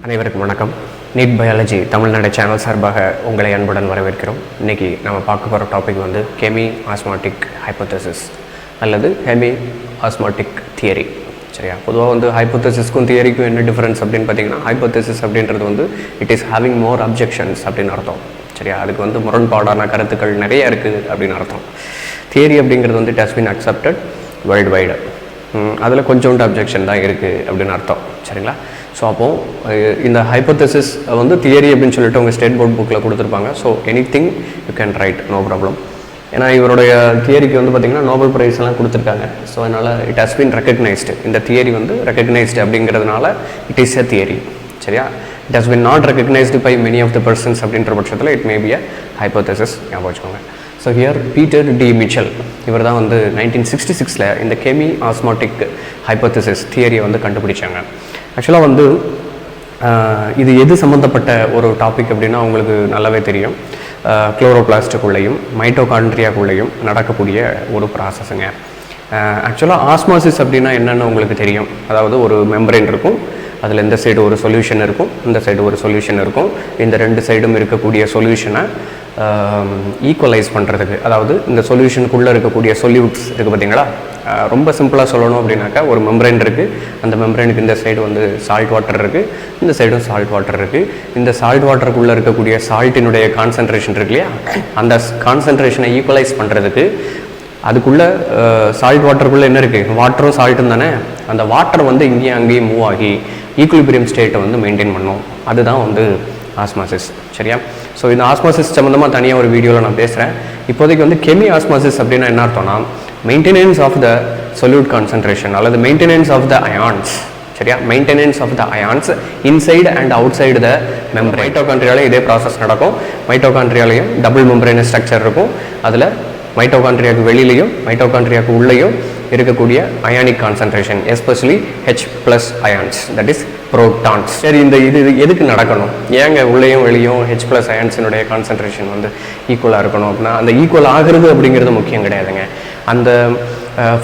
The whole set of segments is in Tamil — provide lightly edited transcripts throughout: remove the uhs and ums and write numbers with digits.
அனைவருக்கும் வணக்கம். நீட் பயாலஜி தமிழ்நாடு சேனல் சார்பாக உங்களை அன்புடன் வரவேற்கிறோம். இன்றைக்கி நம்ம பார்க்க போகிற டாபிக் வந்து கெமியோஸ்மோட்டிக் ஹைப்போதசிஸ் அல்லது கெமியோஸ்மோட்டிக் தியரி. சரியா, பொதுவாக வந்து ஹைப்போதசிஸ்க்கும் தியரிக்கும் என்ன டிஃப்ரென்ஸ் அப்படின்னு பார்த்தீங்கன்னா, ஹைப்போதசிஸ் அப்படின்றது வந்து it is having more objections அப்படின்னு அர்த்தம். சரியா, அதுக்கு வந்து முரண்பாடான கருத்துக்கள் நிறைய இருக்குது அப்படின்னு அர்த்தம். தியரி அப்படிங்கிறது வந்து it has been accepted world wide. அதில் கொஞ்சோண்டு அப்ஜெக்ஷன் தான் இருக்குது அப்படின்னு அர்த்தம். சரிங்களா, ஸோ அப்போது இந்த ஹைப்போதசிஸ் வந்து தியரி அப்படின்னு சொல்லிட்டு உங்கள் ஸ்டேட் போர்ட் புக்கில் கொடுத்துருப்பாங்க. So anything you can write, no problem. ஏன்னா இவருடைய தியரிக்கு வந்து பார்த்திங்கன்னா நோபல் ப்ரைஸ் எல்லாம் கொடுத்துருக்காங்க. ஸோ அதனால் இட் ஹஸ் பீன் ரெக்கக்னைஸ்டு. இந்த தியரி வந்து ரெக்கக்னைஸ்டு அப்படிங்கிறதுனால இட் இஸ் எ தியரி. சரியா, it has been not recognised by many of the persons அப்படின்ற பட்சத்தில் it may be a hypothesis. ஞாபகம் வச்சுக்கோங்க. So here Peter D Mitchell இவர் தான் வந்து 1966 இந்த கெமியோஸ்மோட்டிக் ஹைப்போதசிஸ் தியரியை வந்து கண்டுபிடிச்சாங்க. ஆக்சுவலாக வந்து இது எது சம்மந்தப்பட்ட ஒரு டாபிக் அப்படின்னா உங்களுக்கு நல்லாவே தெரியும். குளோரோபிளாஸ்ட்டுக்குள்ளேயும் மைட்டோகாண்ட்ரியாக்குள்ளேயும் நடக்கக்கூடிய ஒரு ப்ராசஸுங்க. ஆக்சுவலாக ஆஸ்மாசிஸ் அப்படின்னா என்னென்னு உங்களுக்கு தெரியும். அதாவது ஒரு மெம்பரேன் இருக்கும், அதில் இந்த சைடு ஒரு சொல்யூஷன் இருக்கும், இந்த சைடு ஒரு சொல்யூஷன் இருக்கும். இந்த ரெண்டு சைடும் இருக்கக்கூடிய சொல்யூஷனை ஈக்குவலைஸ் பண்ணுறதுக்கு, அதாவது இந்த சொல்யூஷனுக்குள்ளே இருக்கக்கூடிய சொல்யூட்ஸ் இருக்குது பார்த்தீங்களா. ரொம்ப சிம்பிளாக சொல்லணும் அப்படின்னாக்கா, ஒரு மெம்பரேன் இருக்குது, அந்த மெம்பரேனுக்கு இந்த சைடு வந்து சால்ட் வாட்டர் இருக்குது, இந்த சைடும் சால்ட் வாட்டர் இருக்குது. இந்த சால்ட் வாட்டருக்குள்ளே இருக்கக்கூடிய சால்ட்டினுடைய கான்சன்ட்ரேஷன் இருக்கு இல்லையா, அந்த கான்சன்ட்ரேஷனை ஈக்குவலைஸ் பண்ணுறதுக்கு அதுக்குள்ளே சால்ட் வாட்டருக்குள்ளே என்ன இருக்குது, வாட்டரும் சால்ட்டும் தானே. அந்த வாட்டர் வந்து இங்கேயும் அங்கேயும் மூவ் ஆகி ஈக்குலிபிரியம் ஸ்டேட்டை வந்து மெயின்டைன் பண்ணும். அதுதான் வந்து ஆஸ்மாசிஸ். சரியா, ஸோ இந்த ஆஸ்மாசிஸ் சம்மந்தமாக தனியாக ஒரு வீடியோவில் நான் பேசுகிறேன். இப்போதைக்கு வந்து கெமியோஸ்மோசிஸ் அப்படின்னா என்ன அர்த்தம்னா, maintenance of the solute concentration அல்லது மெயின்டெனன்ஸ் ஆஃப் த அயான்ஸ். சரியா, maintenance of the ions inside and outside the membrane. மைட்டோகாண்ட்ரியாலையும் இதே ப்ராசஸ் நடக்கும். மைட்டோகாண்ட்ரியாலையும் டபுள் மெம்பரேன் ஸ்ட்ரக்சர் இருக்கும். அதில் மைட்டோகாண்ட்ரியாவுக்கு வெளியிலையும் மைட்டோகாண்ட்ரியாவுக்கு உள்ளேயும் இருக்கக்கூடிய ionic concentration, especially H+ ions, that is protons. சரி, இந்த இது எதுக்கு நடக்கணும், ஏங்க உள்ளேயும் வெளியும் H+ அயான்ஸினுடைய கான்சன்ட்ரேஷன் வந்து ஈக்குவலாக இருக்கணும் அப்படின்னா, அந்த ஈக்குவல் ஆகிறது அப்படிங்கிறது முக்கியம் கிடையாதுங்க. அந்த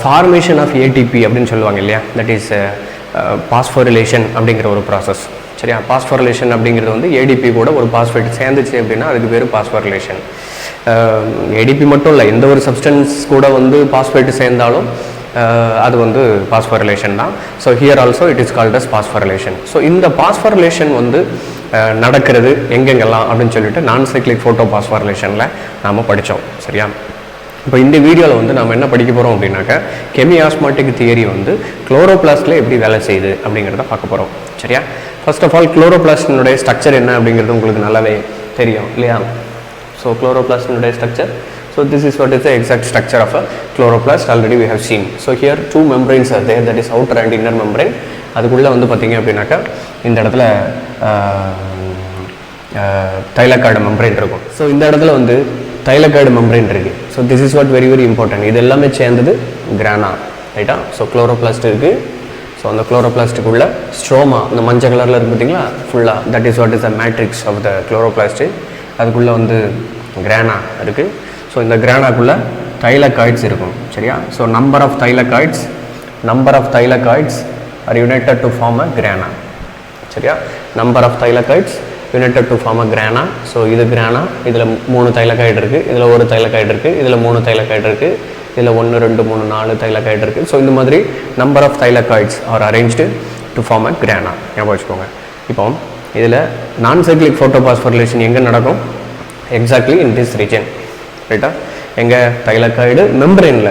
ஃபார்மேஷன் ஆஃப் ATP அப்படின்னு சொல்லுவாங்க இல்லையா, தட் இஸ் பாஸ்ஃபோரிலேஷன் அப்படிங்கிற ஒரு ப்ராசஸ். சரியா, பாஸ்ஃபோரிலேஷன் அப்படிங்கிறது வந்து ADP கூட ஒரு பாஸ்பேட் சேர்ந்துச்சு அப்படின்னா அதுக்கு பேர் பாஸ்ஃபோரிலேஷன். ADP மட்டும் இல்லை, எந்த ஒரு சப்ஸ்டன்ஸ் கூட வந்து பாஸ்பேட் சேர்ந்தாலும் அது வந்து பாஸ்ஃபோரிலேஷன் தான். So here also it is called as phosphorylation. So இந்த பாஸ்ஃபோரிலேஷன் வந்து நடக்கிறது எங்கெங்கெல்லாம் அப்படின்னு சொல்லிட்டு நான் சைக்ளிக் ஃபோட்டோ பாஸ்ஃபோரிலேஷனில் நாம் படித்தோம். சரியா, இப்போ இந்த வீடியோவில் வந்து நம்ம என்ன படிக்க போகிறோம் அப்படின்னாக்கா, கெமியோஸ்மோட்டிக் தியரி வந்து குளோரோபிளாஸ்டில் எப்படி வேலை செய்யுது அப்படிங்கிறத பார்க்க போகிறோம். சரியா, ஃபர்ஸ்ட் ஆஃப் ஆல் குளோரோபிளாஸ்டினுடைய ஸ்ட்ரக்சர் என்ன அப்படிங்கிறது உங்களுக்கு நல்லாவே தெரியும் இல்லையா. ஸோ குளோரோபிளாஸ்டினுடைய structure, so this is what is the exact structure of a chloroplast, already we have seen. So here two membranes are there, that is outer and inner membrane. அதுக்குள்ளே வந்து பார்த்தீங்க அப்படின்னாக்கா இந்த இடத்துல தைலக்காய்டு மெம்பரேன் இருக்கும். ஸோ இந்த இடத்துல வந்து தைலக்காய்டு மெம்பரேன் இருக்குது. So this is what very very important. இது எல்லாமே சேர்ந்தது கிரானா, ரைட்டா. ஸோ குளோரோபிளாஸ்ட் இருக்குது. ஸோ அந்த குளோரோபிளாஸ்ட்டுக்குள்ளே ஸ்ட்ரோமா, இந்த மஞ்சள் கலரில் இருக்குது பார்த்தீங்களா ஃபுல்லாக, that is what is the matrix of the chloroplast. அதுக்குள்ளே வந்து கிரானா இருக்குது. ஸோ இந்த கிரானாக்குள்ளே தைலக்காய்ட்ஸ் இருக்கும். சரியா, so number of thylakoids are united to form a grana. சரியா, number of thylakoids united to form a grana. So இது கிரானா, இதில் 3 தைலக்காய்டு இருக்குது, இதில் 1 தைலக்காய்டு இருக்குது, இதில் 3 தைலக்காய்டு இருக்குது, இதில் 1 2 3 4 தைலக்காய்டு இருக்குது. ஸோ இந்த மாதிரி number of thylakoids are arranged to form a grana. ஞாபகம் வச்சுக்கோங்க. இப்போ இதில் நான் சைக்ளிக் ஃபோட்டோ பாஸ்ஃபோரிலேஷன் எங்கே நடக்கும், எக்ஸாக்ட்லி இன் திஸ் ரீஜன், ரைட்டா. எங்கள் தைலக்காய்டு மெம்பரேனில்.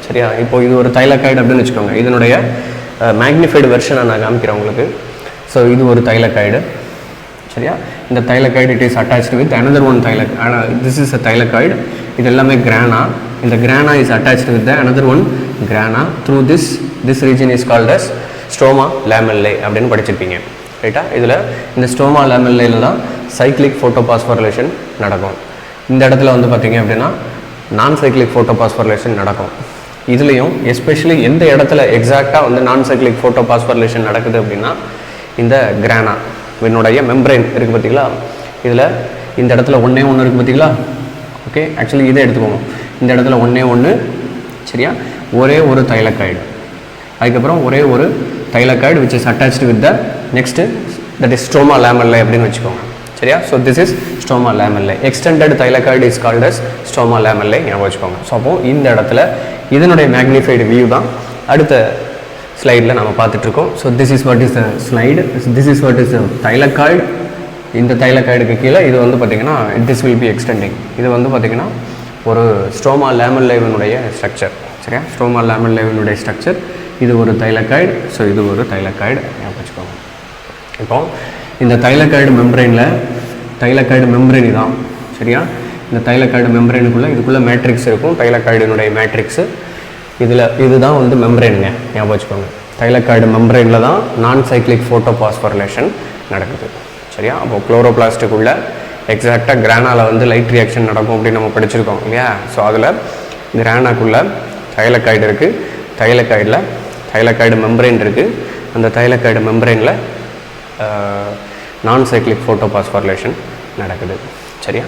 சரியா, இப்போது இது ஒரு தைலக்காய்டு அப்படின்னு வச்சுக்கோங்க. இதனுடைய மேக்னிஃபைடு வெர்ஷனை நான் காமிக்கிறேன் உங்களுக்கு. ஸோ இது ஒரு தைலக்காய்டு. சரியா, இந்த thylakoid it is attached with another one this is a thylakoid. இது எல்லாமே கிரானா. இந்த kirana is attached with another one kirana through this region is called as stroma lamellae அப்படின்னு படிச்சிருப்பீங்க, ரைட்டா. இதில் இந்த ஸ்ட்ரோமா லேமெல்லையில் தான் சைக்ளிக் ஃபோட்டோ பாஸ்ஃபோரிலேஷன் நடக்கும். இந்த இடத்துல வந்து பார்த்திங்க அப்படின்னா நான் சைக்ளிக் ஃபோட்டோ பாஸ்ஃபோரிலேஷன் நடக்கும். இதுலேயும் எஸ்பெஷலி எந்த இடத்துல எக்ஸாக்டாக வந்து நான் சைக்ளிக் ஃபோட்டோ பாஸ்ஃபோரிலேஷன் நடக்குது அப்படின்னா, இந்த கிரானா என்னுடைய மெம்பரேன் இருக்குது பார்த்தீங்களா, இதில் இந்த இடத்துல 1 இருக்குது பார்த்தீங்களா. ஓகே, ஆக்சுவலி இதை எடுத்துக்கோங்க. இந்த இடத்துல 1 சரியா, ஒரே ஒரு தைலக்காய்டு, அதுக்கப்புறம் ஒரே ஒரு thylakoid which is attached with the next that is stroma lamellae அப்படின்னு வச்சுக்கோங்க. சரியா? So this is stroma lamellae. Extended thylakoid is called as stroma lamellae ஞாபகம் வச்சுக்கோங்க. ஸோ அப்போ இந்த இடத்துல இதனுடைய மேக்னிஃபைடு வியூ தான் அடுத்த ஸ்லைடில் நம்ம பார்த்துட்ருக்கோம். So this is what is the slide, this is what is the thylakoid. இந்த தைலகாய்டுக்கு கீழே இது வந்து பார்த்திங்கன்னா திஸ் வில் பி எக்ஸ்டெண்டிங். இது வந்து பார்த்திங்கன்னா ஒரு ஸ்ட்ரோமா லேமெல்லேவினுடைய ஸ்ட்ரக்சர். சரியா? ஸ்ட்ரோமா லேமெல்லேவினுடைய ஸ்ட்ரக்சர். இது ஒரு தைலகாய்டு. ஸோ இது ஒரு தைலகாய்டு ஞாபகம் வச்சுக்கோங்க. இப்போ இந்த தைலகாய்டு மெம்பரேன் தான். சரியா? இந்த தைலகாய்டு மெம்பரேனுக்குள்ளே இதுக்குள்ளே மேட்ரிக்ஸ் இருக்கும். தைலகாய்டினுடைய மேட்ரிக்ஸு இதுதான் வந்து மெம்பரேனுங்க ஞாபகம் வச்சுக்கோங்க. தைலகாய்டு மெம்பரேனில் தான் நான் சைக்ளிக் ஃபோட்டோபாஸ்போரிலேஷன் நடக்குது. சரியா? அப்போ குளோரோபிளாஸ்ட்டுக்குள்ளே எக்ஸாக்டாக கிரானாவில் வந்து லைட் ரியாக்ஷன் நடக்கும் அப்படின்னு நம்ம படிச்சிருக்கோம் இல்லையா? ஸோ அதில் கிரானாக்குள்ளே தைலகாய்டு இருக்குது. தைலகாய்டு மெம்பரேன் இருக்குது. அந்த தைலகாய்டு மெம்பரேனில் நான் சைக்ளிக் ஃபோட்டோபாஸ்போரிலேஷன் நடக்குது. சரியா?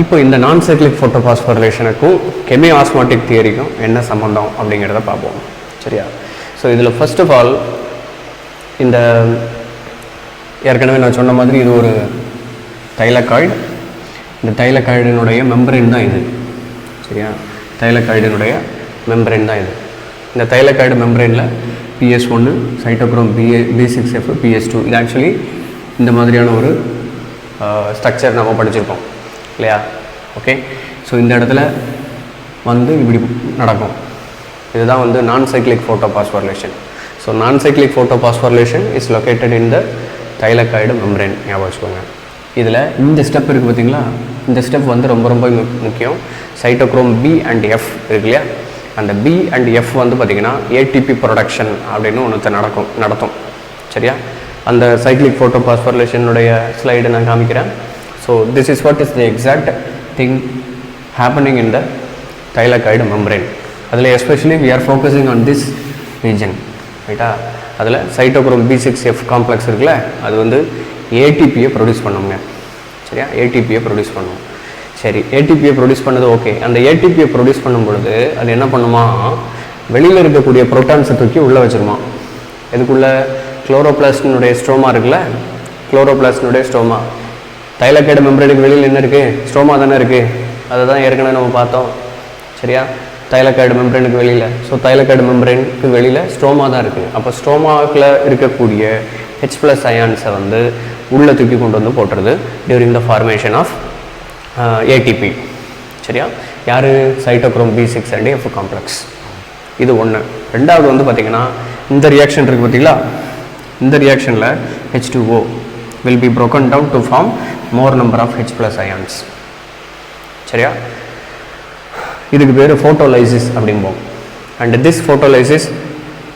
இப்போ இந்த நான் சைக்ளிக் ஃபோட்டோபாஸ்போரிலேஷனுக்கும் கெமியோஸ்மோட்டிக் தியரிக்கும் என்ன சம்மந்தம் அப்படிங்கிறத பார்ப்போம். சரியா? ஸோ இதில் ஃபர்ஸ்ட் ஆஃப் ஆல் இந்த ஏற்கனவே நான் சொன்ன மாதிரி இது ஒரு தைலகாய்டு. இந்த தைலகாய்டினுடைய மெம்பரேன் தான் இது. சரியா? தைலகாய்டினுடைய மெம்பரேன் தான் இது. இந்த thylakoid மெம்பரேனில் PS1 cytochrome B6F PS2 இது ஆக்சுவலி இந்த மாதிரியான ஒரு ஸ்ட்ரக்சர் நம்ம படிச்சிருக்கோம் இல்லையா? ஓகே. ஸோ இந்த இடத்துல வந்து இப்படி நடக்கும். இதுதான் வந்து non cyclic photophosphorylation. So non cyclic photophosphorylation is located in the thylakoid membrane ஞாபகம் வச்சுக்கோங்க. இதில் இந்த ஸ்டெப் இருக்குது பார்த்தீங்களா? இந்த ஸ்டெப் வந்து ரொம்ப ரொம்ப முக்கியம். சைட்டோக்ரோம் B and F இருக்கு இல்லையா? அந்த B and F வந்து பார்த்திங்கன்னா ATP ப்ரொடக்ஷன் அப்படின்னு ஒன்று நடத்தும். சரியா? அந்த சைக்ளிக் ஃபோட்டோபாஸ்போரிலேஷனுடைய ஸ்லைடை நான் காமிக்கிறேன். So this is what is the exact thing happening in the thylakoid membrane. அதில் especially we are focusing on this region. ரைட்டா? அதில் சைட்டோக்ரோம் B6F காம்ப்ளெக்ஸ் இருக்குல்ல, அது வந்து ATPயை ப்ரொடியூஸ் பண்ணுங்க. சரியா? ATPயை ப்ரொடியூஸ் பண்ணும். சரி, ஏடிபியை ப்ரொடியூஸ் பண்ணது ஓகே. அந்த ஏடிபியை ப்ரொடியூஸ் பண்ணும் பொழுது அது என்ன பண்ணுமா, வெளியில் இருக்கக்கூடிய புரோட்டான்ஸை தூக்கி உள்ளே வச்சுருமா. இதுக்குள்ளே குளோரோபிளாஸ்டினுடைய ஸ்ட்ரோமா இருக்குல்ல, குளோரோபிளாஸ்டினுடைய ஸ்ட்ரோமா. தைலகாய்டு மெம்பரேனுக்கு வெளியில் என்ன இருக்குது? ஸ்ட்ரோமா தானே இருக்குது. அதை தான் ஏற்கனவே நம்ம பார்த்தோம். சரியா? தைலகாய்டு மெம்பரேனுக்கு வெளியில். ஸோ தைலகாய்டு மெம்பரேனுக்கு வெளியில் ஸ்ட்ரோமா தான் இருக்குது. அப்போ ஸ்ட்ரோமாவில் இருக்கக்கூடிய H+ அயான்ஸை வந்து உள்ளே தூக்கி கொண்டு வந்து போட்டுருது during the formation of ATP. சரியா? யார்? Cytochrome B6 and F complex. இது ஒன்று. ரெண்டாவது வந்து பார்த்திங்கன்னா இந்த ரியாக்ஷன் இருக்குது பார்த்தீங்களா? இந்த ரியாக்ஷனில் H2O will be broken down to form more number of H+ ions. சரியா? இதுக்கு பேர் ஃபோட்டோலைசிஸ் அப்படிம்போம். And this photolysis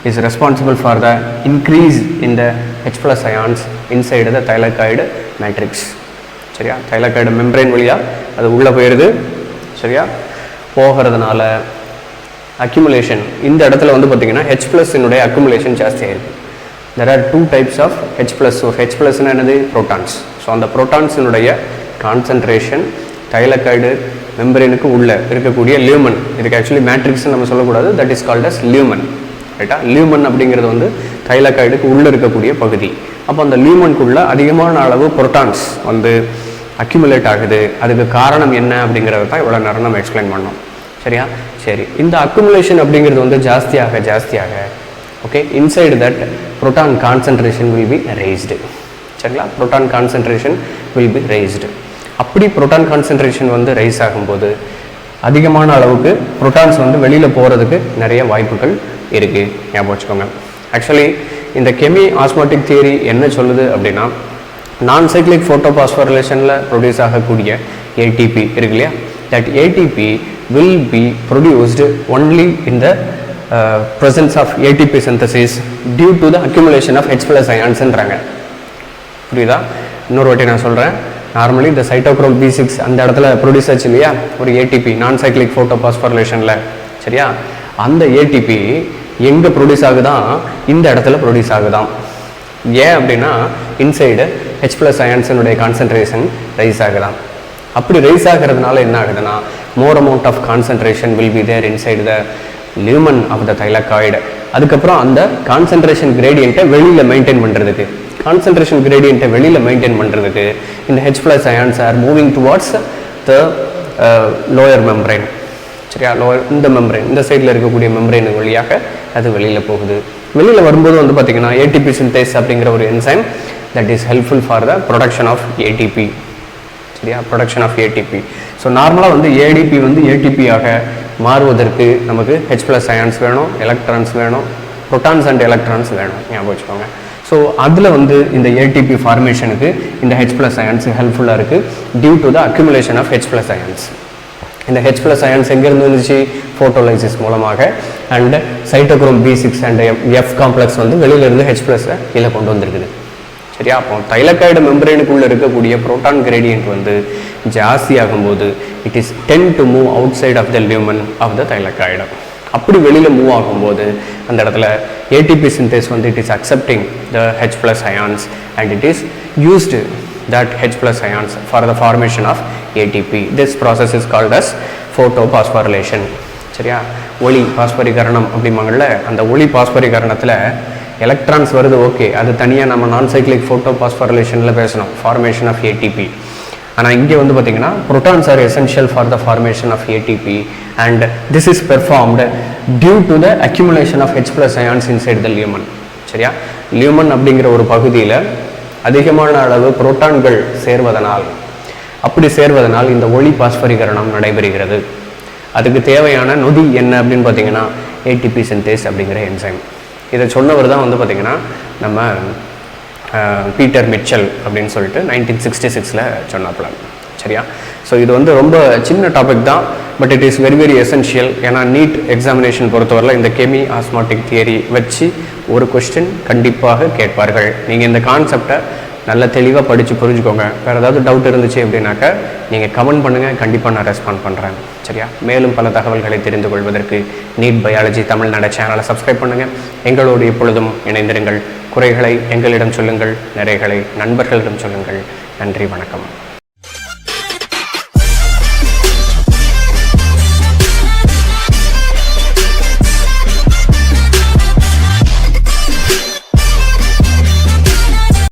is responsible for the increase in the H+ ions inside the thylakoid matrix. சரியா? தைலகாய்டு மெம்பரேன் வழியாக அது உள்ளே போயிடுது. சரியா? போகிறதுனால அக்யூமுலேஷன் இந்த இடத்துல வந்து பார்த்திங்கன்னா H+னுடைய அக்யூமுலேஷன் ஜாஸ்தியாக இருக்குது. there are two types of H+. So H+னா என்னது? ப்ரோட்டான்ஸ். ஸோ அந்த ப்ரோட்டான்ஸினுடைய கான்சன்ட்ரேஷன் தைலகாய்டு மெம்பரேனுக்கு உள்ளே இருக்கக்கூடிய லியூமன், இதுக்கு ஆக்சுவலி மேட்ரிக்ஸ்ன்னு நம்ம சொல்லக்கூடாது, that is called as lumen. ரைட்டா? லியூமன் அப்படிங்கிறது வந்து தைலகாய்டுக்கு உள்ளே இருக்கக்கூடிய பகுதி. அப்போ அந்த லியூமனுக்குள்ளே அதிகமான அளவு புரோட்டான்ஸ் வந்து அக்யூமுலேட் ஆகுது. அதுக்கு காரணம் என்ன அப்படிங்கிறத தான் இவ்வளோ நேரம் நம்ம எக்ஸ்பிளைன் பண்ணோம். சரியா? சரி, இந்த அக்குமுலேஷன் அப்படிங்கிறது வந்து ஜாஸ்தியாக okay, inside that proton concentration will be raised. சரிங்களா? Proton concentration will be raised. அப்படி புரோட்டான் கான்சன்ட்ரேஷன் வந்து ரைஸ் ஆகும்போது அதிகமான அளவுக்கு புரோட்டான்ஸ் வந்து வெளியில் போகிறதுக்கு நிறைய வாய்ப்புகள் இருக்குது. ஞாபகம் வச்சுக்கோங்க. ஆக்சுவலி இந்த கெமியோஸ்மோட்டிக் தியரி என்ன சொல்லுது அப்படின்னா, நான் சைக்ளிக் ஃபோட்டோபாஸ்போரிலேஷனில் ப்ரொடியூஸ் ஆகக்கூடிய ATP இருக்கு இல்லையா, that ATP will be produced only in the presence of ATP synthesis due to the accumulation of H+ ionsன்றாங்க. புரியுதா? இன்னொரு வாட்டி நான் சொல்கிறேன். நார்மலி இந்த சைட்டோக்ரோம் B6 அந்த இடத்துல ப்ரொடியூஸ் ஆச்சு இல்லையா ஒரு ATP நான் சைக்ளிக் ஃபோட்டோபாஸ்போரிலேஷனில். சரியா? அந்த ATP எங்கே ப்ரொடியூஸ் ஆகுதான்? இந்த இடத்துல ப்ரொடியூஸ் ஆகுதான். ஏன் அப்படின்னா இன்சைடு H+ அயான்ஸினுடைய கான்சன்ட்ரேஷன் ரைஸ் ஆகுதான். அப்படி ரைஸ் ஆகிறதுனால என்ன ஆகுதுன்னா, more amount of concentration will be there inside the lumen of the thylakoid. அதுக்கப்புறம் அந்த கான்சன்ட்ரேஷன் கிரேடியண்ட்டை வெளியில் மெயின்டைன் பண்ணுறதுக்கு கான்சன்ட்ரேஷன் கிரேடியண்ட்டை வெளியில் மெயின்டைன் பண்ணுறதுக்கு இந்த H plus ions are moving towards the lower membrane. சரியா, லோயர் இந்த மெம்பரைன் இந்த சைடில் இருக்கக்கூடிய மெம்பரைன் வழியாக அது வெளியில் போகுது. வெளியில் வரும்போது வந்து பார்த்திங்கன்னா ஏடிபி சிந்தேஸ் அப்படிங்கிற ஒரு enzyme that is helpful for the production of ATP. சரியா, ப்ரொடக்ஷன் ஆஃப் ஏடிபி. ஸோ நார்மலாக வந்து ஏடிபி வந்து ஏடிபியாக மாறுவதற்கு நமக்கு H ப்ளஸ் அயான்ஸ் வேணும், எலக்ட்ரான்ஸ் வேணும், புரோட்டான்ஸ் அண்ட் எலக்ட்ரான்ஸ் வேணும், ஞாபகம் வச்சுக்கோங்க. ஸோ அதில் வந்து இந்த ஏடிபி ஃபார்மேஷனுக்கு இந்த H ப்ளஸ் அயான்ஸ் ஹெல்ப்ஃபுல்லாக இருக்குது due to the accumulation of H plus ions. இந்த H ப்ளஸ் அயான்ஸ் எங்கேருந்து வந்துச்சு? ஃபோட்டோலைசிஸ் மூலமாக. And cytochrome B6 and F complex வந்து வெளியிலேருந்து H ப்ளஸை கீழே கொண்டு வந்திருக்குது. சரியா, அப்போ தைலக்காய்டு மெம்பரேனுக்குள்ளே இருக்கக்கூடிய புரோட்டான் கிரேடியன்ட் வந்து ஜாஸ்தி ஆகும்போது it is tend to move outside of the lumen of the thylakoid. அப்படி வெளியில் மூவ் ஆகும்போது அந்த இடத்துல ஏடிபி சிந்தேஸ் வந்து it is accepting the H plus ions and it is used that H plus ions for the formation of ATP. This process is called as photophosphorylation. சரியா, ஒளி பாஸ்பரிகரணம் அப்படிம்பாங்கள்ல, அந்த ஒளி பாஸ்பரிகரணத்தில் எலக்ட்ரான்ஸ் வருது, ஓகே, அது தனியாக நம்ம நான் சைக்ளிக் ஃபோட்டோபாஸ்பரலேஷனில் பேசணும், ஃபார்மேஷன் ஆஃப் ஏடிபி. ஆனால் இங்கே வந்து பார்த்திங்கன்னா protons are essential for the formation of ATP and this is performed due to the accumulation of H plus ions inside the lumen. சரியா, லியூமன் அப்படிங்கிற ஒரு பகுதியில் அதிகமான அளவு புரோட்டான்கள் சேர்வதனால் இந்த ஒளி பாஸ்பரிகரணம் நடைபெறுகிறது. அதுக்கு தேவையான நொதி என்ன அப்படின்னு பார்த்தீங்கன்னா ஏடிபி சிந்தேஸ் அப்படிங்கிற என்சைம். இதை சொன்னவர் தான் வந்து பார்த்திங்கன்னா நம்ம பீட்டர் மிச்சல் அப்படின்னு சொல்லிட்டு 1966 சொன்னாப்ல. சரியா, ஸோ இது வந்து ரொம்ப சின்ன டாபிக் தான், but it is very very essential. ஏன்னா நீட் எக்ஸாமினேஷன் பொறுத்தவரையில் இந்த கெமி ஆஸ்மாட்டிக் தியரி வச்சு ஒரு கொஸ்டின் கண்டிப்பாக கேட்பார்கள். நீங்கள் இந்த கான்செப்டை நல்ல தெளிவாக படித்து புரிஞ்சுக்கோங்க. வேறு ஏதாவது டவுட் இருந்துச்சு அப்படின்னாக்கா நீங்கள் கமெண்ட் பண்ணுங்கள், கண்டிப்பாக நான் ரெஸ்பாண்ட் பண்ணுறேன். சரியா, மேலும் பல தகவல்களை தெரிந்து கொள்வதற்கு நீட் பயாலஜி தமிழ்நாடு சேனலை சப்ஸ்கிரைப் பண்ணுங்கள். எங்களோடு எப்பொழுதும் இணைந்திருங்கள். குறைகளை எங்களிடம் சொல்லுங்கள், நிறைகளை நண்பர்களிடம் சொல்லுங்கள். நன்றி, வணக்கம்.